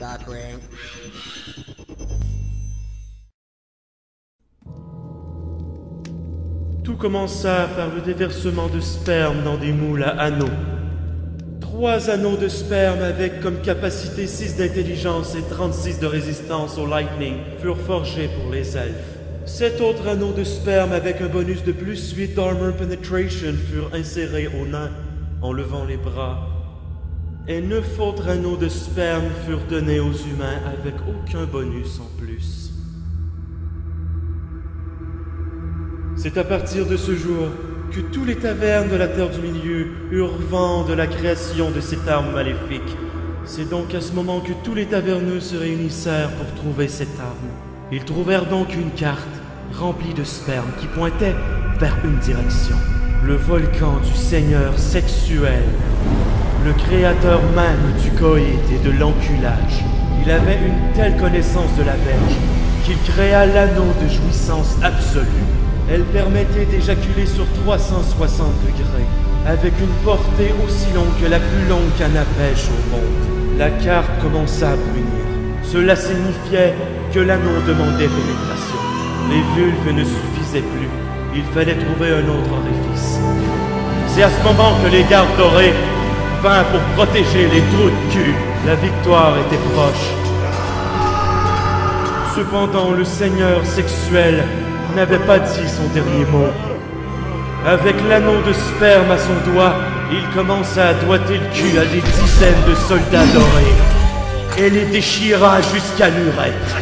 Cock ring. Tout commença par le déversement de sperme dans des moules à anneaux. 3 anneaux de sperme avec comme capacité 6 d'intelligence et 36 de résistance au lightning furent forgés pour les elfes. 7 autres anneaux de sperme avec un bonus de plus 8 d'armor penetration furent insérés aux nains en levant les bras. Et 9 autres anneaux de sperme furent donnés aux humains avec aucun bonus en plus. C'est à partir de ce jour que tous les tavernes de la Terre du Milieu eurent vent de la création de cette arme maléfique. C'est donc à ce moment que tous les taverneux se réunissèrent pour trouver cette arme. Ils trouvèrent donc une carte remplie de sperme qui pointait vers une direction. Le volcan du Seigneur sexuel, le créateur même du coït et de l'enculage. Il avait une telle connaissance de la verge qu'il créa l'anneau de jouissance absolue. Elle permettait d'éjaculer sur 360 degrés, avec une portée aussi longue que la plus longue canne à pêche au monde. La carte commença à brunir. Cela signifiait que l'anneau demandait pénétration. Les vulves ne suffisaient plus. Il fallait trouver un autre orifice. C'est à ce moment que les gardes dorés vinrent pour protéger les trous de cul. La victoire était proche. Cependant, le seigneur sexuel n'avait pas dit son dernier mot. Avec l'anneau de sperme à son doigt, il commença à doiter le cul à des dizaines de soldats dorés et les déchira jusqu'à l'urètre.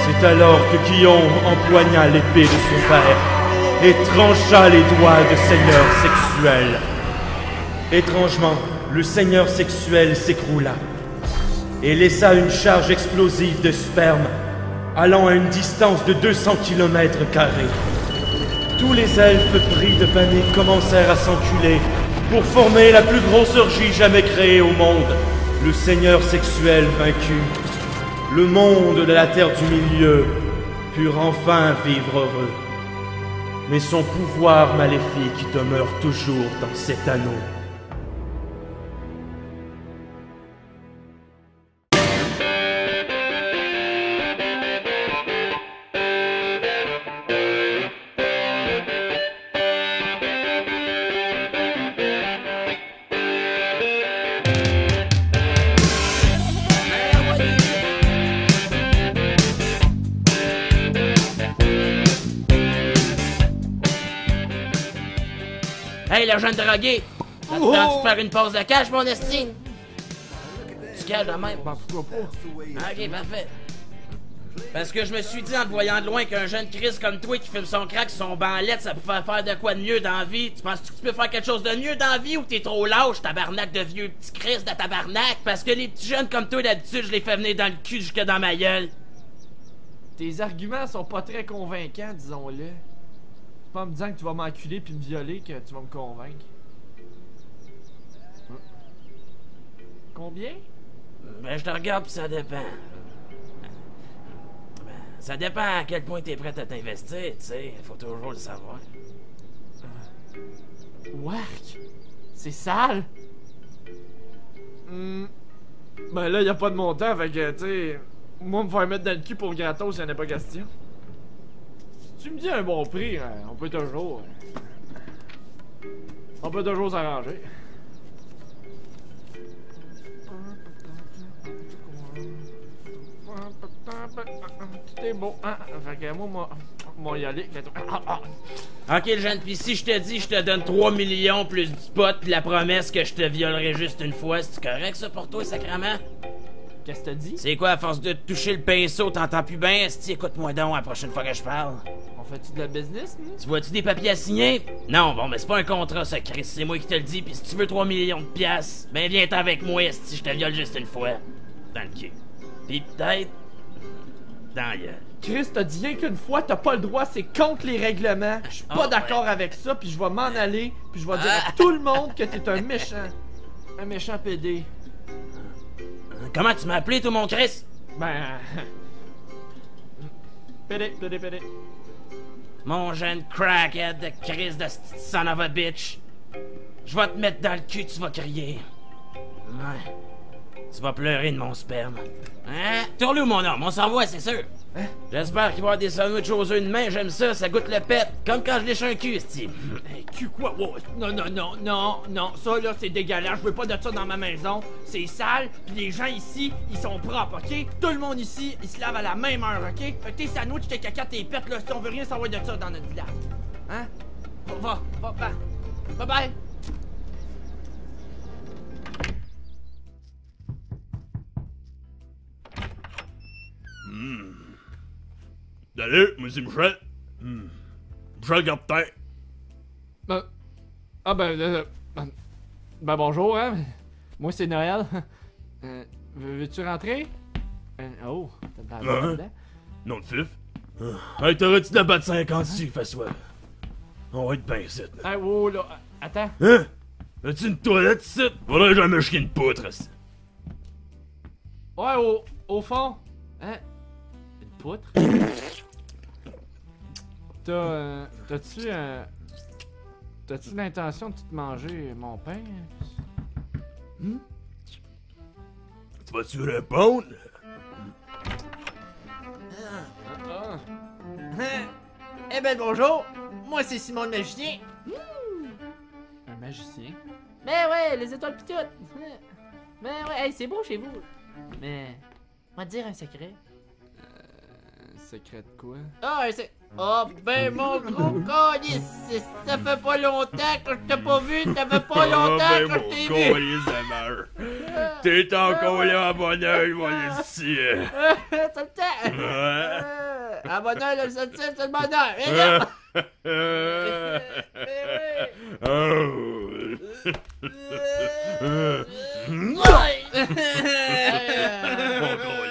C'est alors que Guillaume empoigna l'épée de son père et trancha les doigts de seigneur sexuel. Étrangement, le seigneur sexuel s'écroula et laissa une charge explosive de sperme allant à une distance de 200 km². Tous les elfes pris de panique commencèrent à s'enculer pour former la plus grosse orgie jamais créée au monde. Le seigneur sexuel vaincu, le monde de la Terre du Milieu purent enfin vivre heureux. Mais son pouvoir maléfique demeure toujours dans cet anneau. Hey, le jeune drogué! Ça te tente de faire une pause de cash, mon esti? Tu caches la même? Ben, pourquoi pas? Ok, parfait. Parce que je me suis dit en te voyant de loin qu'un jeune Chris comme toi qui fume son crack sur son banlette, ça pouvait faire de quoi de mieux dans la vie? Tu penses que tu peux faire quelque chose de mieux dans la vie ou t'es trop lâche, tabarnak de vieux petit Chris de tabarnak? Parce que les petits jeunes comme toi, d'habitude, je les fais venir dans le cul jusque dans ma gueule. Tes arguments sont pas très convaincants, disons-le. C'est pas en me disant que tu vas m'enculer puis me violer que tu vas me convaincre. Combien? Ben, je te regarde pis ça dépend. Ça dépend à quel point t'es prêt à t'investir, tu sais. Faut toujours le savoir. Wark! C'est sale! Ben là, y'a pas de montant, fait que, tu sais... Moi, me faire mettre dans le cul pour gratos, y'en a pas question. Si tu me dis un bon prix, on peut toujours... On peut toujours s'arranger. Tout est beau, hein? Fait que moi y aller. Ok, le jeune, pis si je te dis je te donne 3 millions plus du pot pis la promesse que je te violerai juste une fois, c'est correct ça pour toi, sacrément? Qu'est-ce que t'as dit? C'est quoi, à force de te toucher le pinceau, t'entends plus bien? Esti, écoute-moi donc la prochaine fois que je parle. On fait-tu de la business, nous? Tu vois-tu des papiers à signer? Non, bon, mais c'est pas un contrat, ça, Chris. C'est moi qui te le dis, pis si tu veux 3 millions de piastres, ben viens-t'en avec moi, esti, je te viole juste une fois. Dans le cul. Pis peut-être... dans la gueule. Chris, t'as dit rien qu'une fois, t'as pas le droit, c'est contre les règlements. Je suis pas d'accord avec ça, puis je vais m'en aller, puis je vais dire à tout le monde que t'es un méchant. Un méchant PD. Comment tu m'as appelé, toi, mon Chris? Ben... Pédé. Mon jeune crackhead de crise de son of a bitch. Je vais te mettre dans le cul, tu vas crier. Ouais. Tu vas pleurer de mon sperme. Hein? Tourne-le, mon homme, on s'envoie, c'est sûr. Hein? J'espère qu'il va y avoir des sandwichs aux œufs de main, j'aime ça, ça goûte le pet. Comme quand je lèche un cul, Steve. Cul quoi? Oh, non, ça là c'est dégueulasse, je veux pas de ça dans ma maison. C'est sale, pis les gens ici, ils sont propres, ok? Tout le monde ici, ils se lavent à la même heure, ok? Fait que tes sandwichs, tes caca, tes pets, là, si on veut rien savoir de ça dans notre village. Hein? Va, bye bye. Salut, moi c'est Michel. Michel Captain. Bonjour, hein? Moi c'est Noël. Veux-tu rentrer? Oh, t'as de la Hein? dedans? Non de fif. Hey, t'aurais-tu de la batte 50 si il fait soif? On va être bien ici. Ah, oh là, attends. Hein? As-tu une toilette ici? Faudrait que j'aille me chier une poutre ici. Ouais, au fond. Hein? Une poutre? T'as-tu l'intention de te manger mon pain? Tu vas-tu répondre? Eh ben bonjour, moi c'est Simon le magicien. Un magicien? Mais ouais, les étoiles pis tout. Mais ouais, hey, c'est beau chez vous. Mais, on va te dire un secret. Secret de quoi? Ah, un secret. Oh ben mon gros calice, ça fait pas longtemps que je t'ai pas vu, ça fait pas longtemps que je t'ai vu. Ça meurt. T'es encore là à bonne heure, moi ici. Ça le temps. Ouais. À bonne heure, le 7 c'est le bonheur. Et là.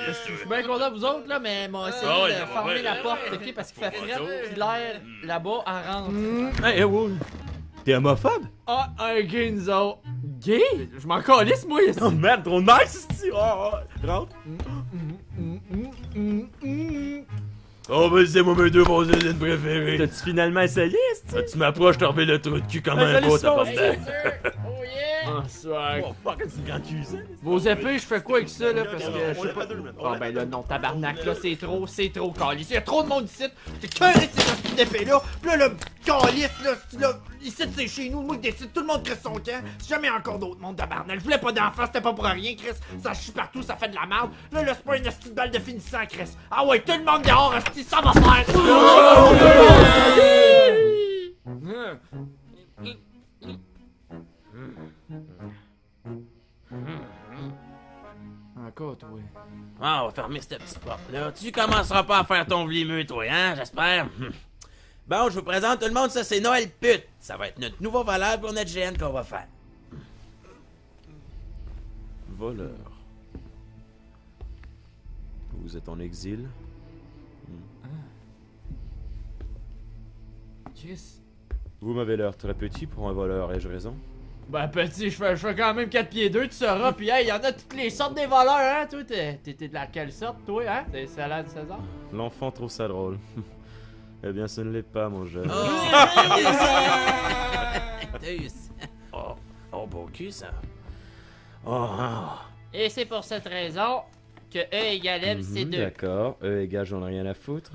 Je suis bien content de vous autres, là, mais m'ont essayé Ah ouais, de ça va fermer bien, la porte, ouais. ok, parce qu'il fait frais, puis l'air là-bas en rentre. Hey, oui. T'es homophobe? Ah, un ginzo! Gay? Je m'en calisse, moi, ici! Oh merde, trop nice ici! Rentre! Oh, ben c'est moi mes deux bons usines préférées! T'as-tu finalement essayé, Ah, tu m'approches, je te remets le trou de cul comme un pot, t'as pas de Yes, sir. Oh yeah! Ah, swag. Oh fuck, c'est une grande cuisine! Vos épées, je fais quoi avec ça, là? Parce que je sais pas. Ah ben là, non, tabarnak, là, c'est trop calice. Il y a trop de monde ici. J'ai cœur de ces hosties d'épées-là. Pis là, le calice, là, ici, c'est chez nous. Moi, je décide, tout le monde crisse son camp. Si jamais encore d'autres monde, tabarnak. Je voulais pas d'enfants, c'était pas pour rien, Chris. Ça chie partout, ça fait de la merde. Là, c'est pas une hostie de balle de finissant, Chris. Ah ouais, tout le monde dehors, hostie, ça va faire. Encore, toi. Ah, on va fermer cette petite porte-là. Tu commenceras pas à faire ton vlimeux, toi, hein, j'espère? Bon, je vous présente tout le monde, ça c'est Noël pute. Ça va être notre nouveau voleur pour notre GN qu'on va faire. Voleur. Vous êtes en exil? Chris. Vous m'avez l'air très petit pour un voleur, ai-je raison? Ben, petit, je fais quand même 4 pieds 2, tu sauras. Pis hey, y'en a toutes les sortes des voleurs, hein? Toi, t'es de laquelle sorte, toi, hein? T'es salade César? L'enfant trouve ça drôle. Eh bien, ce ne l'est pas, mon jeune. Oh, beau cul, ça. Oh. Et c'est pour cette raison que E égale M, c'est 2. D'accord, eux égale, j'en ai rien à foutre.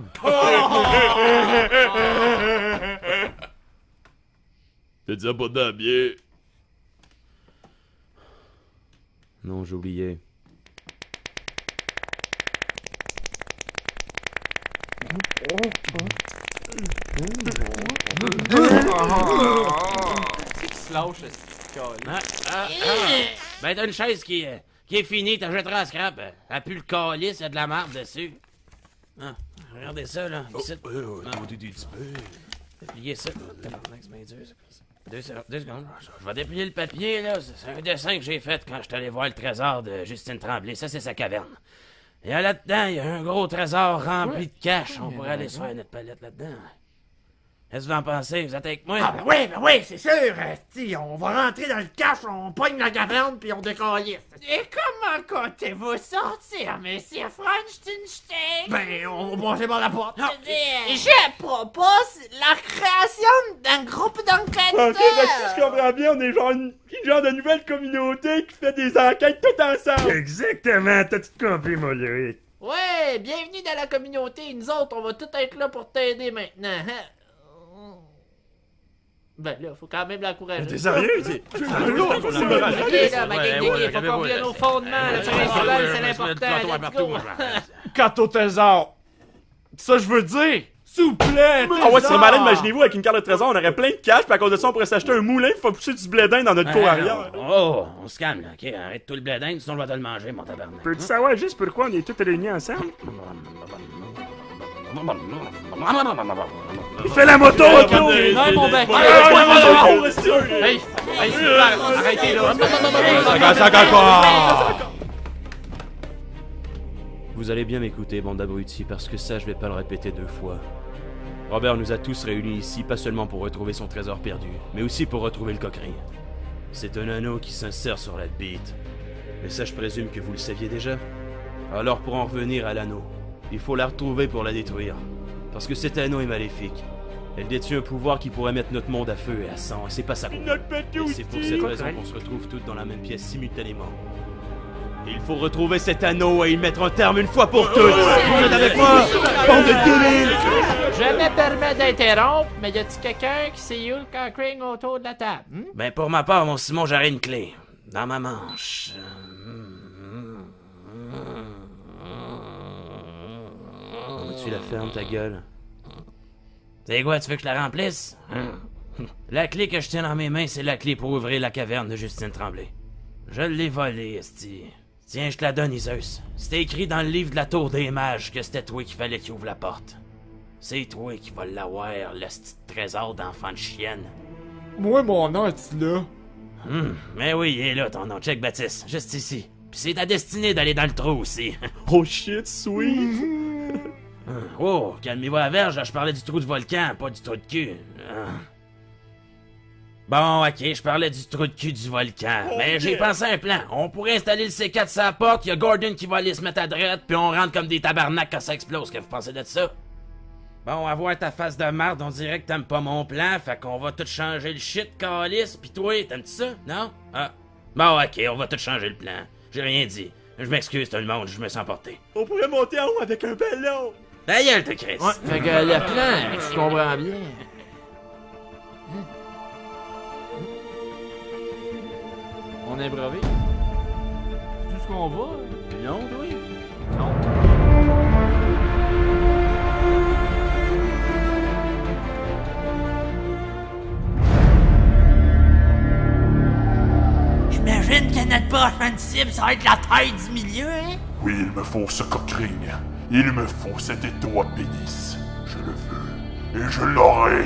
T'as dit pas d'habiller. Non, j'ai oublié. C'est qui se lâche, ce petit Ben, t'as une chaise qui est finie, t'as jeté à scrap. Elle pue le calice, y'a de la marde dessus. Ah, regardez ça, là. Ici. Déplier ça. Tabarnak, c'est bien dur, ça. 2 secondes. Je vais déplier le papier, là. C'est un dessin que j'ai fait quand je suis allé voir le trésor de Justine Tremblay. Ça, c'est sa caverne. Et là-dedans, il y a un gros trésor rempli de cash. On pourrait aller se faire notre palette là-dedans. Qu'est-ce que vous en pensez? Vous êtes avec moi? Ah ben oui, c'est sûr! Si, on va rentrer dans le cache, on pogne la caverne puis on décalisse. Et comment comptez-vous sortir, monsieur Frankenstein? Ben, on va passer par la porte. Je propose la création d'un groupe d'enquêteurs! Ok, ben, si je comprends bien, on est genre de nouvelle communauté qui fait des enquêtes tout ensemble. Exactement, t'as tout compris, mon Loïc. Ouais, bienvenue dans la communauté. Nous autres, on va tout être là pour t'aider maintenant. Hein? Ben là, faut quand même l'encourager. T'es sérieux? Ok, là, ma gang, faut qu'on revienne au fondement. Le principal, c'est l'important. Let's go. Quant au trésor, ça je veux dire, s'il vous plaît. Ah ouais, c'est malade, imaginez-vous, avec une carte de trésor, on aurait plein de cash, puis à cause de ça, on pourrait s'acheter un moulin, il faut pousser du blé d'Inde dans notre cour arrière. Oh, on se calme, là, ok? Arrête tout le blé d'Inde, sinon on va te le manger, mon tabarnak. Peux-tu savoir juste pourquoi on est tous réunis ensemble? Il fait la moto, ok? Non, mon bec. Hey, arrêtez là. Vous allez bien m'écouter, bande d'abrutis, parce que ça, je vais pas le répéter 2 fois. Robert nous a tous réunis ici, pas seulement pour retrouver son trésor perdu, mais aussi pour retrouver le coquerin. C'est un anneau qui s'insère sur la bite. Mais ça, je présume que vous le saviez déjà. Alors, pour en revenir à l'anneau, il faut la retrouver pour la détruire. Parce que cet anneau est maléfique. Elle détient un pouvoir qui pourrait mettre notre monde à feu et à sang, et c'est pas ça qu'on veut. Et c'est pour cette raison qu'on se retrouve toutes dans la même pièce simultanément. Il faut retrouver cet anneau et y mettre un terme une fois pour toutes. Vous êtes avec moi? Bande de débiles! Je me permets d'interrompre, mais y a-t-il quelqu'un qui sait où le cockring autour de la table? Ben, pour ma part, mon Simon, j'aurais une clé. Dans ma manche. Tu la fermes, ta gueule. C'est quoi, tu veux que je la remplisse? Hein? La clé que je tiens dans mes mains, c'est la clé pour ouvrir la caverne de Justine Tremblay. Je l'ai volée, esti. Tiens, je te la donne, Iseus. C'était écrit dans le livre de la Tour des Mages que c'était toi qu'il fallait qu'il ouvre la porte. C'est toi qui vas l'avoir, le petit trésor d'enfant de chienne. Moi, mon nom est là. Mais oui, il est là, ton nom. Check, Baptiste. Juste ici. Pis c'est ta destinée d'aller dans le trou aussi. Oh shit, sweet! Oh, calmez-vous la verge, je parlais du trou du volcan, pas du trou de cul. Bon, ok, je parlais du trou de cul du volcan. Mais j'ai pensé à un plan. On pourrait installer le C4 sur la porte, y a Gordon qui va aller se mettre à droite, puis on rentre comme des tabarnaks quand ça explose. Qu'est-ce que vous pensez de ça? Bon, à voir ta face de marde, on dirait que t'aimes pas mon plan, fait qu'on va tout changer le shit, calice, pis toi, t'aimes-tu ça? Non? Ah. Bon, ok, on va tout changer le plan. J'ai rien dit. Je m'excuse tout le monde, je me sens porté. On pourrait monter en haut avec un ballon. Ta gueule, t'as Chris. Ouais, fait que le plan, tu comprends bien. On improvise. C'est tout ce qu'on va? Non, oui. Non. J'imagine que notre prochaine cible, ça va être la taille du milieu, hein? Oui, il me faut ce coquering. Il me faut cet étau à pénis. Je le veux. Et je l'aurai.